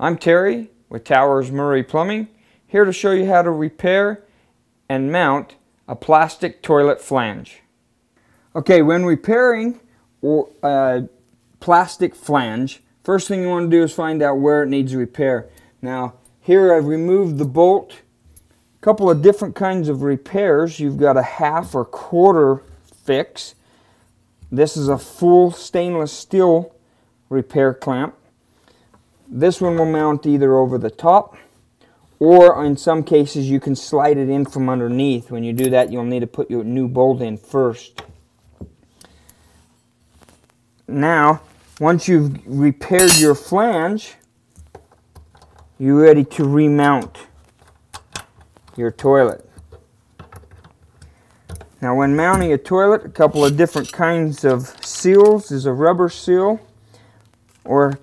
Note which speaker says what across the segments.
Speaker 1: I'm Terry with Towers Murray Plumbing, here to show you how to repair and mount a plastic toilet flange. Okay, when repairing a plastic flange, first thing you want to do is find out where it needs repair. Now, here I've removed the bolt. A couple of different kinds of repairs. You've got a half or quarter fix. This is a full stainless steel repair clamp. This one will mount either over the top, or in some cases you can slide it in from underneath. When you do that, you'll need to put your new bolt in first. Now, once you've repaired your flange, you're ready to remount your toilet. Now, when mounting a toilet, a couple of different kinds of seals. There's a rubber seal or a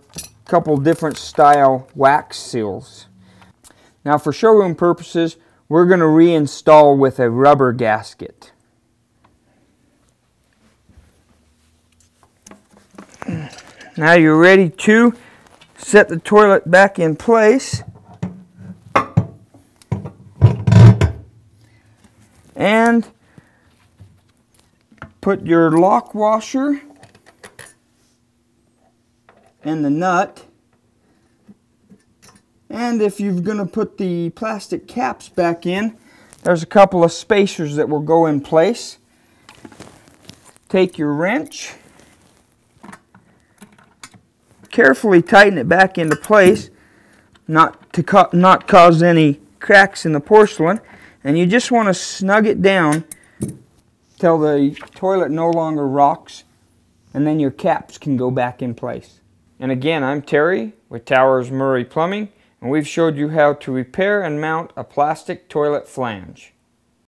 Speaker 1: couple different style wax seals. Now, for showroom purposes, we're going to reinstall with a rubber gasket. Now you're ready to set the toilet back in place and put your lock washer and the nut, and if you're going to put the plastic caps back in, there's a couple of spacers that will go in place. Take your wrench, carefully tighten it back into place, not to cause any cracks in the porcelain, and you just want to snug it down till the toilet no longer rocks, and then your caps can go back in place. And again, I'm Terry with Towers Murray Plumbing, and we've showed you how to repair and mount a plastic toilet flange.